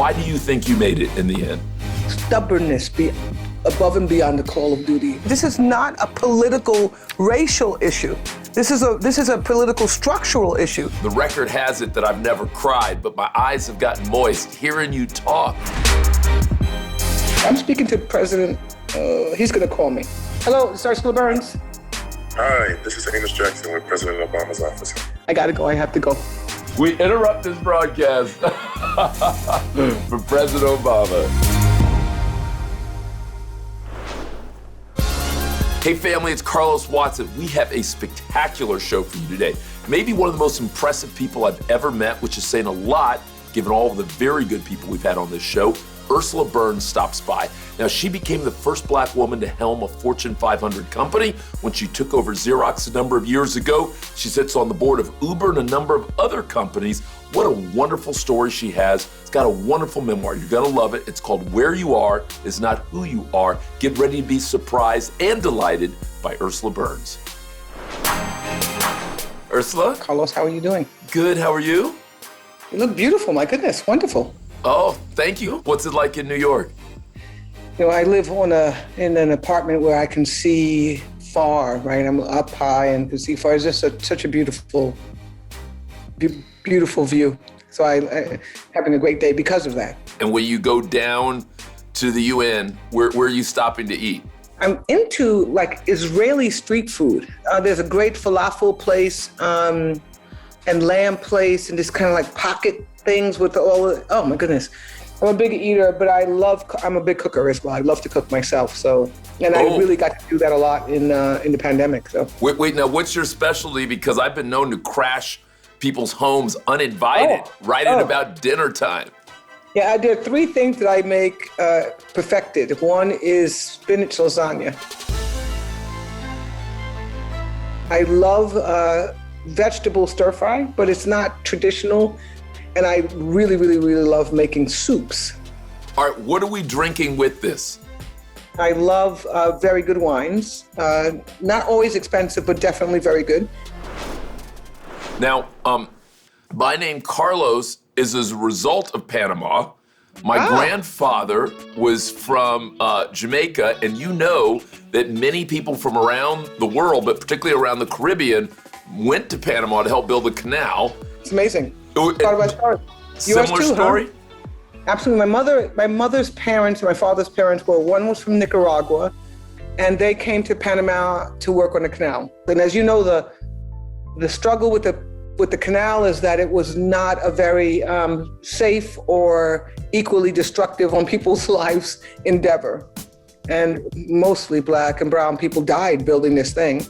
Why do you think you made it in the end? Stubbornness, be above and beyond the call of duty. This is not a political, racial issue. This is a political, structural issue. The record has it that I've never cried, but my eyes have gotten moist hearing you talk. I'm speaking to the president. He's going to call me. Hello, it's Ursula Burns. Hi, this is Amos Jackson with President Obama's office. I got to go. I have to go. We interrupt this broadcast for President Obama. Hey family, it's Carlos Watson. We have a spectacular show for you today. Maybe one of the most impressive people I've ever met, which is saying a lot given all of the very good people we've had on this show. Ursula Burns stops by. Now, she became the first Black woman to helm a Fortune 500 company when she took over Xerox a number of years ago. She sits on the board of Uber and a number of other companies. What a wonderful story she has. It's got a wonderful memoir. You're gonna love it. It's called Where You Are Is Not Who You Are. Get ready to be surprised and delighted by Ursula Burns. Ursula? Carlos, how are you doing? Good, how are you? You look beautiful, my goodness, wonderful. Oh, thank you. What's it like in New York? You know, I live in an apartment where I can see far, right? I'm up high and can see far. It's just such a beautiful view. So I'm having a great day because of that. And when you go down to the UN, where are you stopping to eat? I'm into like Israeli street food. There's a great falafel place and lamb place and this kind of like pocket things with oh my goodness. I'm a big eater, but I'm a big cooker as well. I love to cook myself. So, and I really got to do that a lot in the pandemic. So. Wait, now what's your specialty? Because I've been known to crash people's homes uninvited at about dinner time. Yeah, there are three things that I make perfected. One is spinach lasagna. I love vegetable stir fry, but it's not traditional. And I really, really, really love making soups. All right, what are we drinking with this? I love very good wines. Not always expensive, but definitely very good. Now, my name Carlos is as a result of Panama. My grandfather was from Jamaica, and you know that many people from around the world, but particularly around the Caribbean, went to Panama to help build the canal. It's amazing. Similar story? Huh? Absolutely. My mother's parents and my father's parents one was from Nicaragua, and they came to Panama to work on the canal. And as you know, the struggle with the canal is that it was not a very safe or equally destructive on people's lives endeavor. And mostly Black and brown people died building this thing.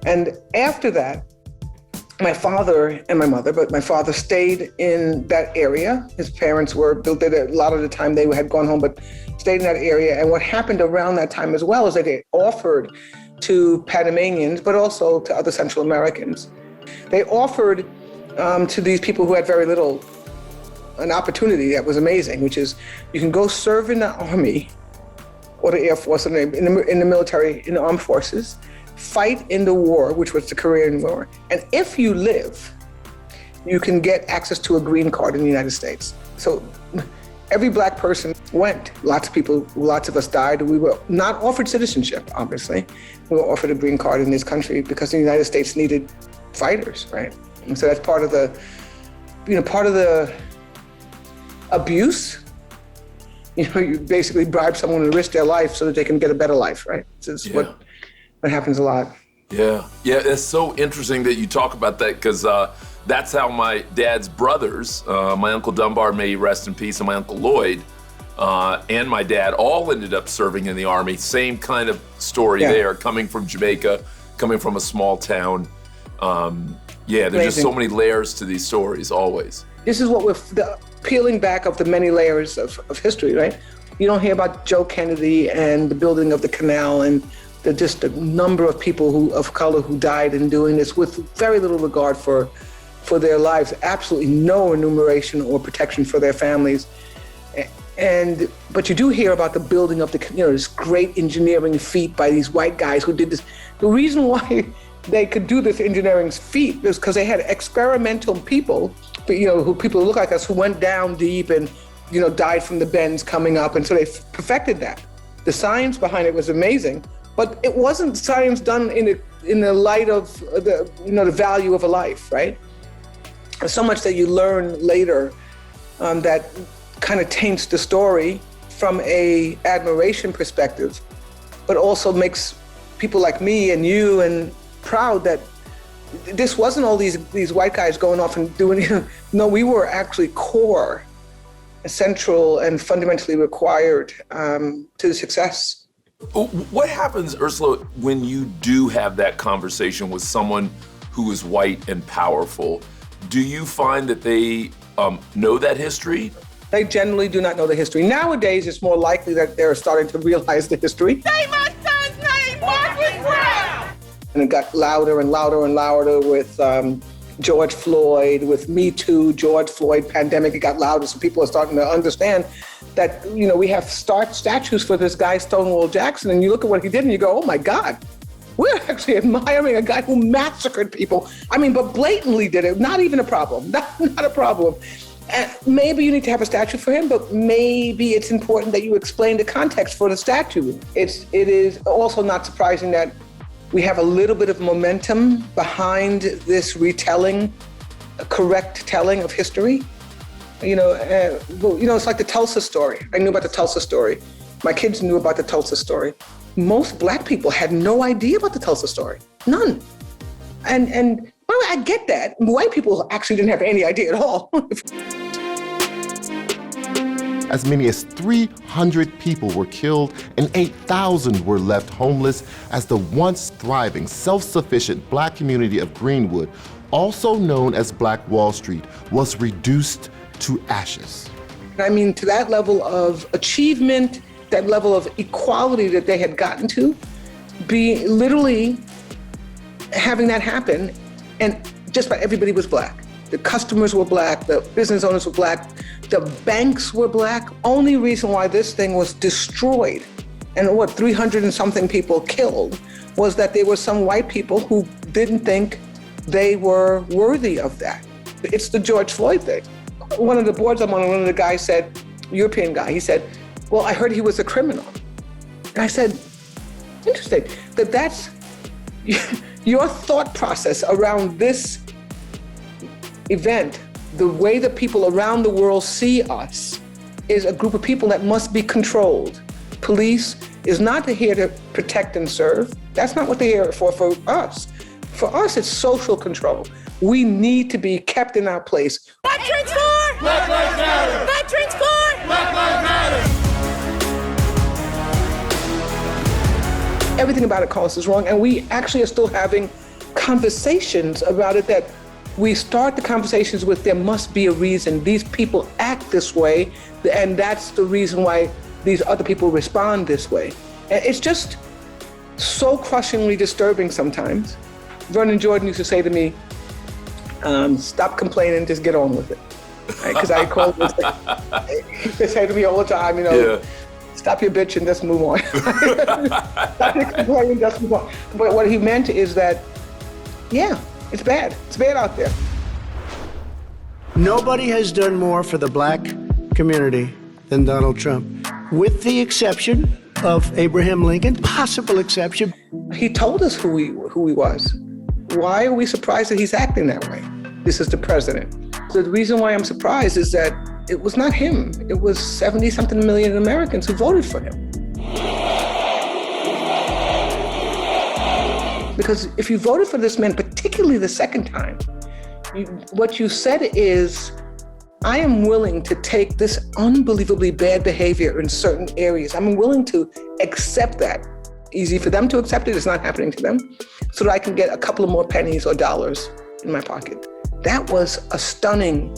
And after that, my father and my mother, but my father stayed in that area. His parents were built there. A lot of the time they had gone home, but stayed in that area. And what happened around that time as well is that they offered to Panamanians, but also to other Central Americans. They offered to these people who had very little an opportunity that was amazing, which is you can go serve in the Army or the Air Force, in the military, in the armed forces, fight in the war, which was the Korean War. And if you live, you can get access to a green card in the United States. So every Black person went. Lots of us died. We were not offered citizenship, obviously. We were offered a green card in this country because the United States needed fighters, right? And so that's part of the abuse. You know, you basically bribe someone to risk their life so that they can get a better life, right? So it's what happens a lot. Yeah, it's so interesting that you talk about that because that's how my dad's brothers, my Uncle Dunbar, may he rest in peace, and my Uncle Lloyd, and my dad all ended up serving in the Army. Same kind of story there, coming from Jamaica, coming from a small town. There's just so many layers to these stories, always. This is what we're peeling back of the many layers of history, right? You don't hear about Joe Kennedy and the building of the canal and the number of people of color who died in doing this with very little regard for their lives, absolutely no enumeration or protection for their families. But you do hear about the building of this great engineering feat by these white guys who did this. The reason why they could do this engineering feat is because they had experimental people, who people who look like us, who went down deep and died from the bends coming up. And so they perfected that. The science behind it was amazing, but it wasn't science done in the light of the value of a life, right? There's so much that you learn later that kind of taints the story from a admiration perspective, but also makes people like me and you and proud that this wasn't all these white guys going off and doing, no, we were actually core, central, and fundamentally required to the success. What happens, Ursula, when you do have that conversation with someone who is white and powerful? Do you find that they know that history? They generally do not know the history. Nowadays, it's more likely that they're starting to realize the history. Say my son's name, Marcus Brown! And it got louder and louder and louder with George Floyd, with Me Too, George Floyd pandemic. It got louder, so people are starting to understand that, we have statues for this guy, Stonewall Jackson, and you look at what he did and you go, oh my God, we're actually admiring a guy who massacred people. But blatantly did it, not even a problem, not a problem. And maybe you need to have a statue for him, but maybe it's important that you explain the context for the statue. It is also not surprising that we have a little bit of momentum behind this retelling, a correct telling of history. It's like the Tulsa story. I knew about the Tulsa story. My kids knew about the Tulsa story. Most Black people had no idea about the Tulsa story, none. And well, I get that. White people actually didn't have any idea at all. As many as 300 people were killed and 8,000 were left homeless as the once thriving, self-sufficient Black community of Greenwood, also known as Black Wall Street, was reduced to ashes. To that level of achievement, that level of equality that they had gotten to, be literally having that happen, and just about everybody was Black. The customers were Black, the business owners were Black, the banks were Black. Only reason why this thing was destroyed and 300 and something people killed was that there were some white people who didn't think they were worthy of that. It's the George Floyd thing. One of the boards I'm on, one of the guys said, European guy, he said, well, I heard he was a criminal. And I said, interesting, that's your thought process around this event, the way that people around the world see us is a group of people that must be controlled. Police is not here to protect and serve. That's not what they're here for us. For us, it's social control. We need to be kept in our place. Veterans for! Black Lives Matter! Veterans for! Black Lives Matter! Everything about it, Carlos, is wrong, and we actually are still having conversations about it that we start the conversations with, there must be a reason. These people act this way, and that's the reason why these other people respond this way. And it's just so crushingly disturbing sometimes. Vernon Jordan used to say to me, stop complaining, just get on with it. Because I call him, he would say to me all the time, stop your bitch and just move on. Stop your complaining, just move on. But what he meant is that, it's bad. It's bad out there. Nobody has done more for the Black community than Donald Trump, with the exception of Abraham Lincoln, possible exception. He told us who he was. Why are we surprised that he's acting that way? This is the president. So the reason why I'm surprised is that it was not him. It was 70-something million Americans who voted for him. Because if you voted for this man, particularly the second time, what you said is, I am willing to take this unbelievably bad behavior in certain areas. I'm willing to accept that. Easy for them to accept it, it's not happening to them, so that I can get a couple of more pennies or dollars in my pocket. That was a stunning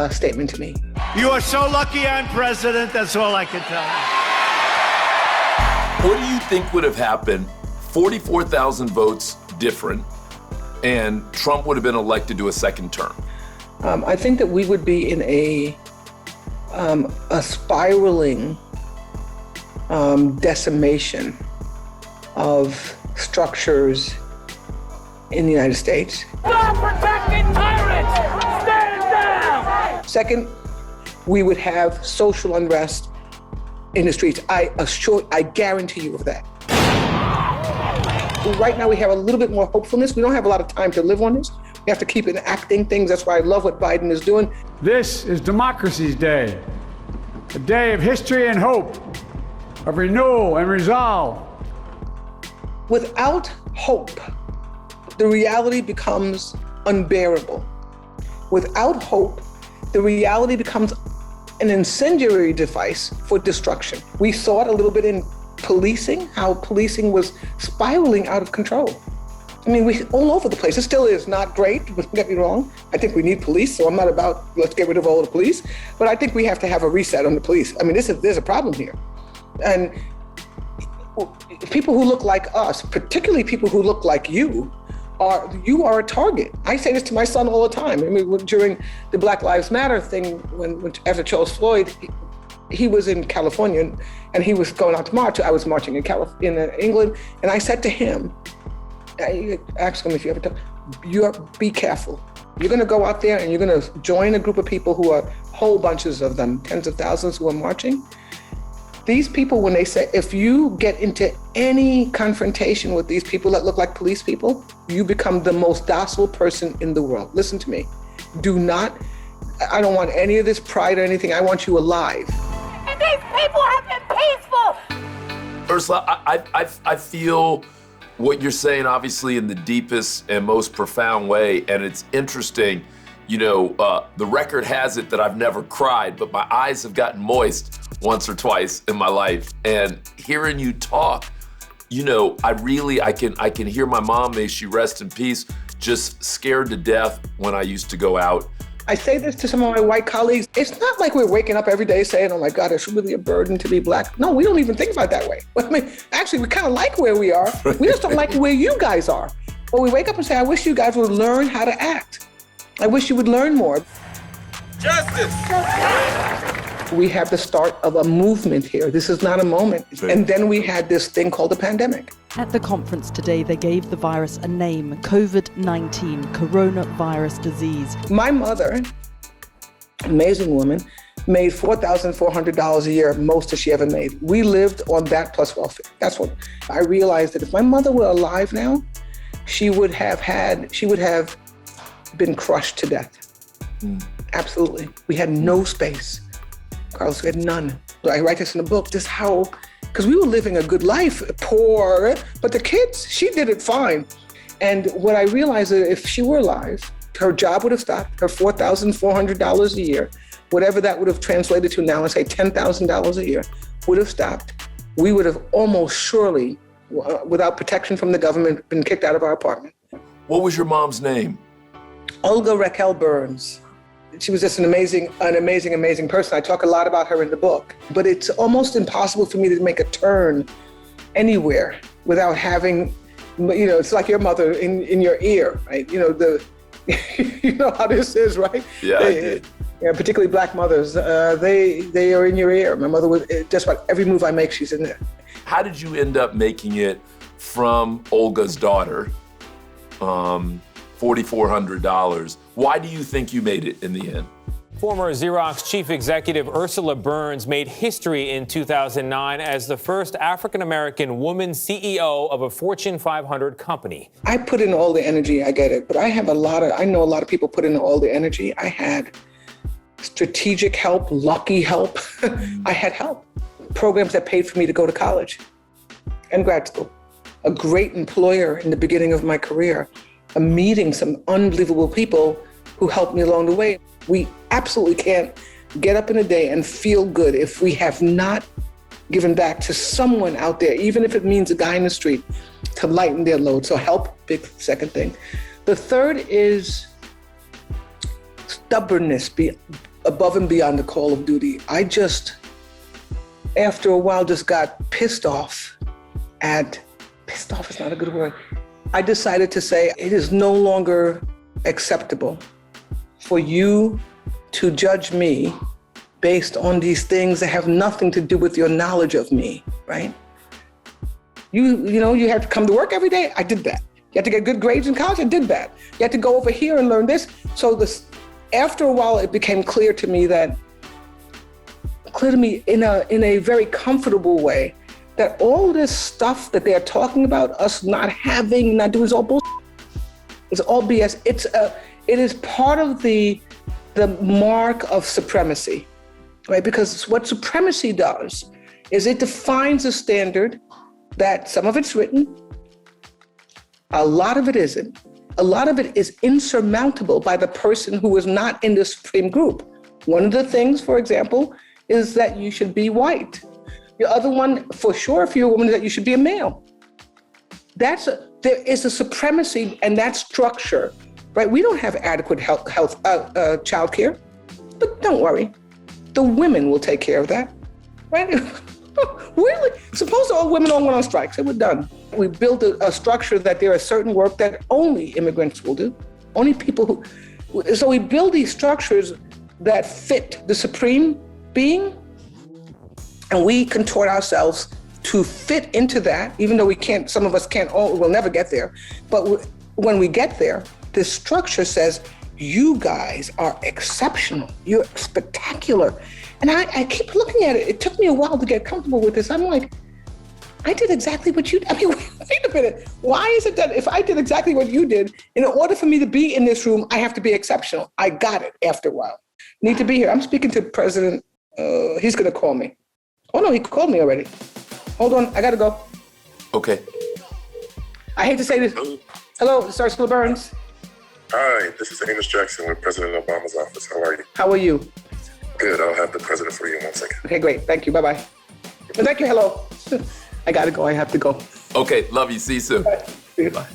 statement to me. You are so lucky I'm president, that's all I can tell you. What do you think would have happened? 44,000 votes different, and Trump would have been elected to a second term. I think that we would be in a spiraling decimation of structures in the United States. Stop protecting tyrants! Stand down! Second, we would have social unrest in the streets. I guarantee you of that. Right now we have a little bit more hopefulness. We don't have a lot of time to live on this. We have to keep enacting things. That's why I love what Biden is doing. This is Democracy's Day, a day of history and hope, of renewal and resolve. Without hope, the reality becomes unbearable. Without hope, the reality becomes an incendiary device for destruction. We saw it a little bit in policing, how policing was spiraling out of control. I mean, we all over the place. It still is not great, don't get me wrong. I think we need police, so I'm not about let's get rid of all the police, but I think we have to have a reset on the police. I mean, there's a problem here. And people who look like us, particularly people who look like you are a target. I say this to my son all the time. I mean, during the Black Lives Matter thing, when after Charles Floyd, he was in California and he was going out to march. I was marching in England, and I said to him, I asked him if you ever be careful. You're going to go out there and you're going to join a group of people who are whole bunches of them, tens of thousands who are marching. These people, when they say, if you get into any confrontation with these people that look like police people, you become the most docile person in the world. Listen to me. I don't want any of this pride or anything. I want you alive. And these people have been peaceful. Ursula, I feel what you're saying, obviously, in the deepest and most profound way. And it's interesting, the record has it that I've never cried, but my eyes have gotten moist once or twice in my life. And hearing you talk, I can hear my mom, may she rest in peace, just scared to death when I used to go out. I say this to some of my white colleagues. It's not like we're waking up every day saying, oh my God, it's really a burden to be Black. No, we don't even think about it that way. I mean, actually, we kind of like where we are. We just don't like where you guys are. But we wake up and say, I wish you guys would learn how to act. I wish you would learn more. Justice! We have the start of a movement here. This is not a moment. And then we had this thing called a pandemic. At the conference today, they gave the virus a name, COVID-19, coronavirus disease. My mother, amazing woman, made $4,400 a year, most that she ever made. We lived on that plus welfare. That's what I realized, that if my mother were alive now, she would have been crushed to death. Absolutely. We had no space. Carlos, we had none. I write this in the book, just how, because we were living a good life, poor, but the kids, she did it fine. And what I realized is if she were alive, her job would have stopped, her $4,400 a year, whatever that would have translated to now, let's say $10,000 a year, would have stopped. We would have almost surely, without protection from the government, been kicked out of our apartment. What was your mom's name? Ursula Burns. She was just an amazing person. I talk a lot about her in the book, but it's almost impossible for me to make a turn anywhere without having, it's like your mother in your ear, right? You know how this is, right? Yeah, particularly Black mothers, they are in your ear. My mother was, just about every move I make, she's in there. How did you end up making it from Olga's daughter, $4,400? Why do you think you made it in the end? Former Xerox chief executive Ursula Burns made history in 2009 as the first African-American woman CEO of a Fortune 500 company. I put in all the energy, I get it, but I know a lot of people put in all the energy. I had strategic help, lucky help. I had help. Programs that paid for me to go to college and grad school. A great employer in the beginning of my career. Meeting some unbelievable people who helped me along the way. We absolutely can't get up in a day and feel good if we have not given back to someone out there, even if it means a guy in the street, to lighten their load. So help, big second thing. The third is stubbornness, be above and beyond the call of duty. I just, after a while, just got pissed off is not a good word. I decided to say, it is no longer acceptable for you to judge me based on these things that have nothing to do with your knowledge of me, right? You have to come to work every day. I did that. You have to get good grades in college. I did that. You have to go over here and learn this. So after a while, it became clear to me that clear to me in a very comfortable way that all this stuff that they're talking about, us not having, not doing, is all bullshit. It's all BS. It is part of the mark of supremacy, right? Because what supremacy does is it defines a standard that some of it's written, a lot of it isn't. A lot of it is insurmountable by the person who is not in the supreme group. One of the things, for example, is that you should be white. The other one, for sure, if you're a woman, is that you should be a male. There is a supremacy and that structure, right? We don't have adequate child care, but don't worry. The women will take care of that, right? Really? Suppose all women all went on strikes, and we're done. We built a structure that there is certain work that only immigrants will do, only people who, so we build these structures that fit the supreme being, and we contort ourselves to fit into that, even though we can't, some of us can't, we'll never get there. But when we get there, the structure says, you guys are exceptional, you're spectacular. And I keep looking at it. It took me a while to get comfortable with this. I'm like, I did exactly what you did. I mean, wait a minute. Why is it that if I did exactly what you did, in order for me to be in this room, I have to be exceptional? I got it after a while. Need to be here. I'm speaking to President, he's gonna call me. Oh no, he called me already. Hold on, I gotta go. Okay. I hate to say this. Hello, it's Ursula Burns. Hi, this is Amos Jackson with President Obama's office. How are you? How are you? Good, I'll have the president for you in 1 second. Okay, great, thank you, bye-bye. And thank you, hello. I gotta go, I have to go. Okay, love you, see you soon. Bye.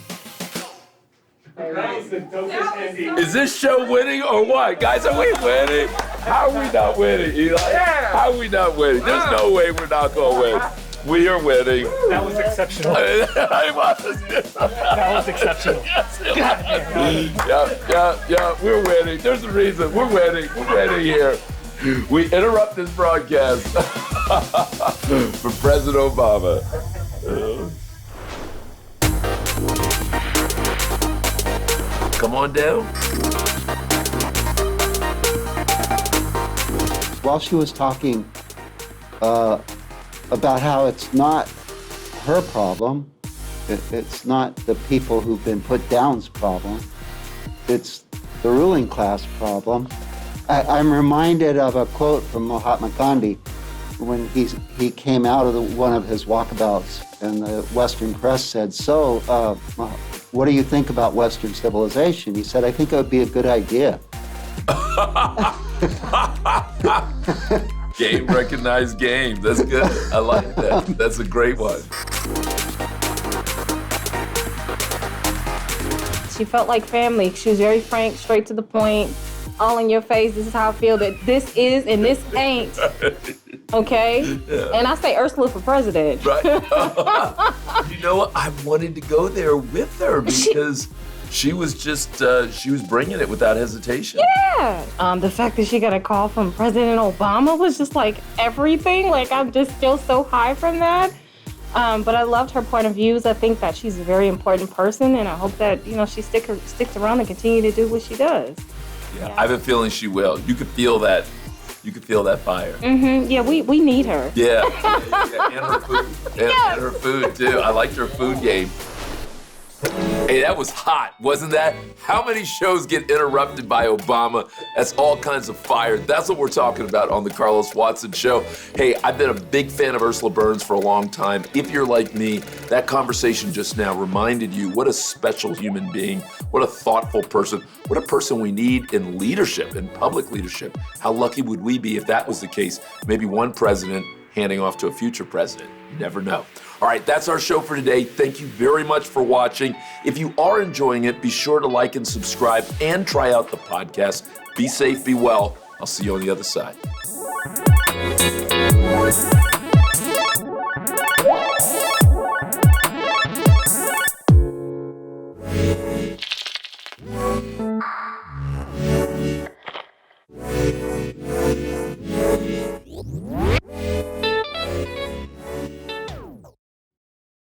Is this show winning or what? Guys, are we winning? How are we not winning, Eli? How are we not winning? There's no way we're not gonna win. We are winning. That was exceptional. That was exceptional. Yeah, we're winning. There's a reason. We're winning. We're winning here. We interrupt this broadcast for President Obama. Come on down. While she was talking about how it's not her problem, it's not the people who've been put down's problem, it's the ruling class problem. I'm reminded of a quote from Mahatma Gandhi when he came out of one of his walkabouts, and the Western press said, "So, what do you think about Western civilization?" He said, "I think it would be a good idea." Game recognized game. That's good. I like that. That's a great one. She felt like family. She was very frank, straight to the point, all in your face. This is how I feel that this is and this ain't. Okay? Yeah. And I say Ursula for president. Right. You know what? I wanted to go there with her because she was just, she was bringing it without hesitation. Yeah. The fact that she got a call from President Obama was just like everything. Like, I'm just still so high from that. But I loved her point of views. I think that she's a very important person, and I hope that, you know, she sticks around and continue to do what she does. Yeah. I have a feeling she will. You could feel that. You could feel that fire. Mm-hmm. Yeah, we need her. Yeah. And her food. And her food, too. I liked her food game. Hey, that was hot, wasn't that? How many shows get interrupted by Obama? That's all kinds of fire. That's what we're talking about on the Carlos Watson Show. Hey, I've been a big fan of Ursula Burns for a long time. If you're like me, that conversation just now reminded you what a special human being, what a thoughtful person, what a person we need in leadership, in public leadership. How lucky would we be if that was the case? Maybe one president handing off to a future president. You never know. All right, that's our show for today. Thank you very much for watching. If you are enjoying it, be sure to like and subscribe and try out the podcast. Be safe, be well. I'll see you on the other side.